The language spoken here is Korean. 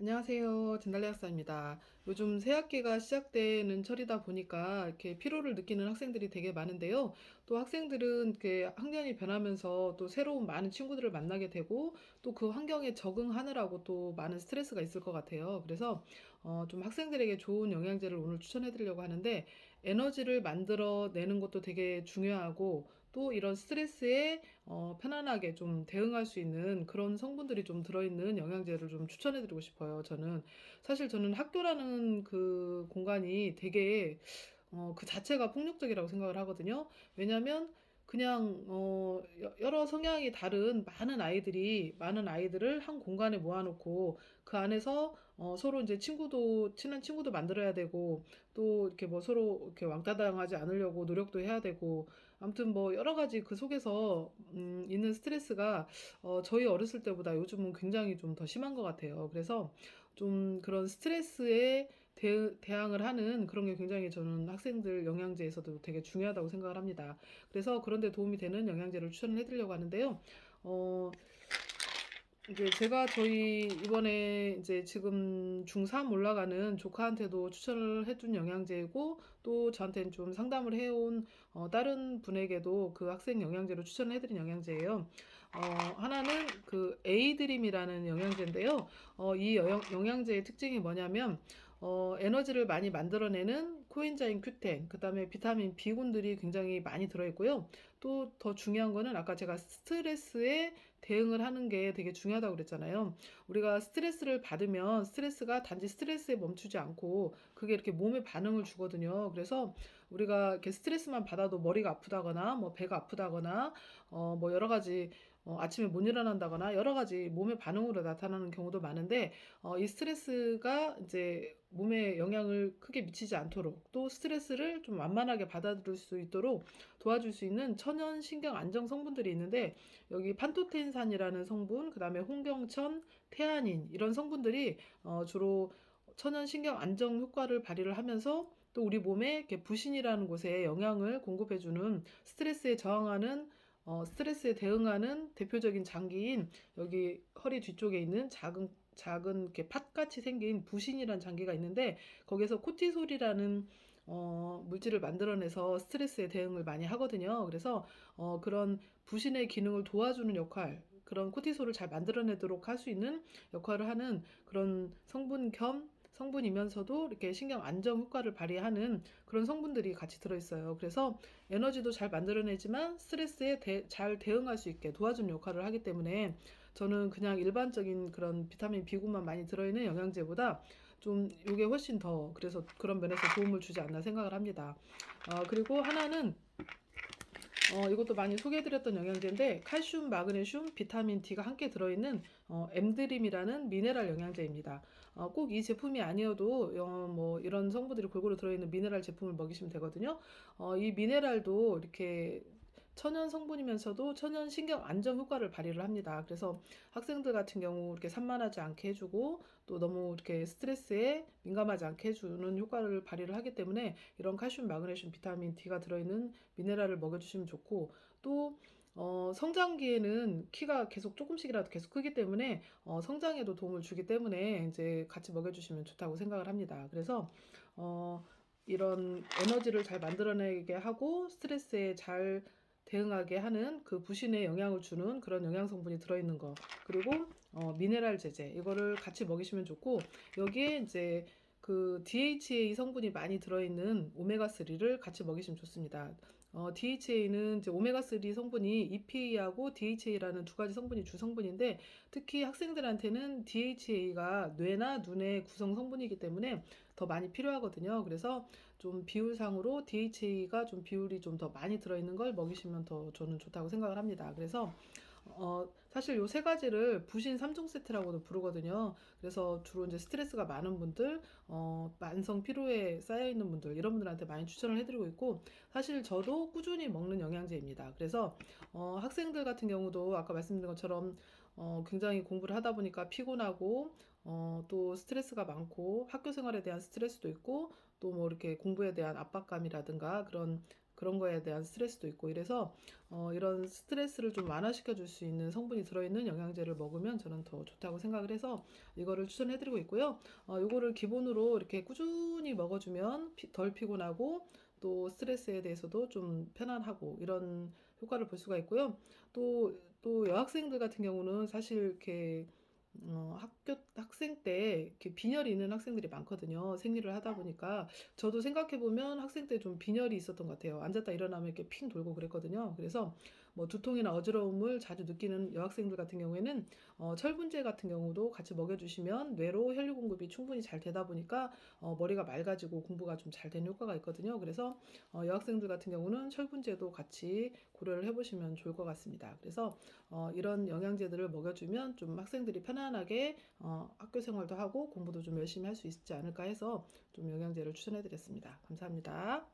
안녕하세요. 진달래 학사입니다. 요즘 새 학기가 시작되는 철이다 보니까 이렇게 피로를 느끼는 학생들이 되게 많은데요. 또 학생들은 이렇게 학년이 변하면서 또 새로운 많은 친구들을 만나게 되고 또 그 환경에 적응하느라고 또 많은 스트레스가 있을 것 같아요. 그래서 좀 학생들에게 좋은 영양제를 오늘 추천해 드리려고 하는데 에너지를 만들어 내는 것도 되게 중요하고 또 이런 스트레스에 편안하게 좀 대응할 수 있는 그런 성분들이 좀 들어있는 영양제를 좀 추천해 드리고 싶어요. 사실 저는 학교라는 그 공간이 되게 그 자체가 폭력적이라고 생각을 하거든요. 왜냐면 그냥 여러 성향이 다른 많은 아이들을 한 공간에 모아 놓고 그 안에서 서로 인제 친한 친구도 만들어야 되고 또 이렇게 뭐 서로 이렇게 왕따 당하지 않으려고 노력도 해야 되고 아무튼 뭐 여러 가지 그 속에서 있는 스트레스가 저희 어렸을 때보다 요즘은 굉장히 좀 더 심한 것 같아요. 그래서 좀 그런 스트레스에 대항을 하는 그런 게 굉장히 저는 학생들 영양제에서도 되게 중요하다고 생각을 합니다. 그래서 그런 데 도움이 되는 영양제를 추천을 해 드리려고 하는데요. 어 이제 제가 저희 이번에 이제 지금 중3 올라가는 조카한테도 추천을 해준 영양제이고 또 저한테는 좀 상담을 해온 다른 분에게도 그 학생 영양제로 추천을 해 드린 영양제예요. 하나는 그 에이드림이라는 영양제인데요. 이 영양제의 특징이 뭐냐면 에너지를 많이 만들어내는 코엔자임 Q10, 그다음에 비타민 B군들이 굉장히 많이 들어 있고요. 또 더 중요한 거는 아까 제가 스트레스에 대응을 하는 게 되게 중요하다고 그랬잖아요. 우리가 스트레스를 받으면 스트레스가 단지 스트레스에 멈추지 않고 그게 이렇게 몸에 반응을 주거든요. 그래서 우리가 이렇게 스트레스만 받아도 머리가 아프다거나 뭐 배가 아프다거나 뭐 여러 가지 아침에 못 일어난다거나 여러 가지 몸의 반응으로 나타나는 경우도 많은데 이 스트레스가 이제 몸에 영향을 크게 미치지 않도록 또 스트레스를 좀 완만하게 받아들일 수 있도록 도와줄 수 있는 천연 신경 안정 성분들이 있는데 여기 판토텐산이라는 성분, 그다음에 홍경천, 태아닌 이런 성분들이 주로 천연 신경 안정 효과를 발휘를 하면서 또 우리 몸에 이렇게 부신이라는 곳에 영양을 공급해주는 스트레스에 대응하는 대표적인 장기인 여기 허리 뒤쪽에 있는 작은 이렇게 팥같이 생긴 부신이라는 장기가 있는데 거기서 코티솔이라는 물질을 만들어내서 스트레스에 대응을 많이 하거든요. 그래서 그런 부신의 기능을 도와주는 역할, 그런 코티솔을 잘 만들어내도록 할 수 있는 역할을 하는 그런 성분이면서도 이렇게 신경 안정 효과를 발휘하는 그런 성분들이 같이 들어있어요. 그래서 에너지도 잘 만들어내지만 스트레스에 잘 대응할 수 있게 도와주는 역할을 하기 때문에 저는 그냥 일반적인 그런 비타민 B군만 많이 들어있는 영양제보다 좀 이게 훨씬 더 그래서 그런 면에서 도움을 주지 않나 생각을 합니다. 그리고 하나는 이것도 많이 소개해드렸던 영양제인데 칼슘, 마그네슘, 비타민 D가 함께 들어있는 엠드림이라는 미네랄 영양제입니다. 꼭 이 제품이 아니어도 뭐 이런 성분들이 골고루 들어있는 미네랄 제품을 먹이시면 되거든요. 이 미네랄도 이렇게 천연 성분이면서도 천연 신경 안정 효과를 발휘를 합니다. 그래서 학생들 같은 경우 이렇게 산만하지 않게 해주고 또 너무 이렇게 스트레스에 민감하지 않게 해주는 효과를 발휘를 하기 때문에 이런 칼슘, 마그네슘, 비타민 D가 들어있는 미네랄을 먹여주시면 좋고 또 성장기에는 키가 계속 조금씩이라도 계속 크기 때문에 성장에도 도움을 주기 때문에 이제 같이 먹여주시면 좋다고 생각을 합니다. 그래서 어, 이런 에너지를 잘 만들어내게 하고 스트레스에 잘 대응하게 하는 그 부신에 영향을 주는 그런 영양 성분이 들어있는 거 그리고 미네랄 제제 이거를 같이 먹이시면 좋고 여기에 이제 그 DHA 성분이 많이 들어있는 오메가3를 같이 먹이시면 좋습니다. DHA는 이제 오메가3 성분이 EPA하고 DHA라는 두 가지 성분이 주 성분인데 특히 학생들한테는 DHA가 뇌나 눈의 구성 성분이기 때문에 더 많이 필요하거든요. 그래서 좀 비율상으로 DHA가 좀 비율이 좀 더 많이 들어있는 걸 먹이시면 더 저는 좋다고 생각을 합니다. 그래서 사실 요 세 가지를 부신 3종 세트라고도 부르거든요. 그래서 주로 이제 스트레스가 많은 분들, 만성 피로에 쌓여 있는 분들, 이런 분들한테 많이 추천을 해드리고 있고, 사실 저도 꾸준히 먹는 영양제입니다. 그래서, 학생들 같은 경우도 아까 말씀드린 것처럼, 굉장히 공부를 하다 보니까 피곤하고, 또 스트레스가 많고, 학교 생활에 대한 스트레스도 있고, 또 뭐 이렇게 공부에 대한 압박감이라든가 그런 그런 거에 대한 스트레스도 있고 이래서 이런 스트레스를 좀 완화시켜 줄 수 있는 성분이 들어있는 영양제를 먹으면 저는 더 좋다고 생각을 해서 이거를 추천해드리고 있고요. 요거를 기본으로 이렇게 꾸준히 먹어주면 덜 피곤하고 또 스트레스에 대해서도 좀 편안하고 이런 효과를 볼 수가 있고요. 또 여학생들 같은 경우는 사실 이렇게 학생 때 이렇게 빈혈이 있는 학생들이 많거든요. 생리를 하다 보니까 저도 생각해 보면 학생 때 좀 빈혈이 있었던 것 같아요. 앉았다 일어나면 이렇게 핑 돌고 그랬거든요. 그래서 뭐 두통이나 어지러움을 자주 느끼는 여학생들 같은 경우에는 철분제 같은 경우도 같이 먹여주시면 뇌로 혈류 공급이 충분히 잘 되다 보니까 머리가 맑아지고 공부가 좀 잘 되는 효과가 있거든요. 그래서 여학생들 같은 경우는 철분제도 같이 고려를 해보시면 좋을 것 같습니다. 그래서 이런 영양제들을 먹여주면 좀 학생들이 편안하게 학교 생활도 하고 공부도 좀 열심히 할 수 있지 않을까 해서 좀 영양제를 추천해드렸습니다. 감사합니다.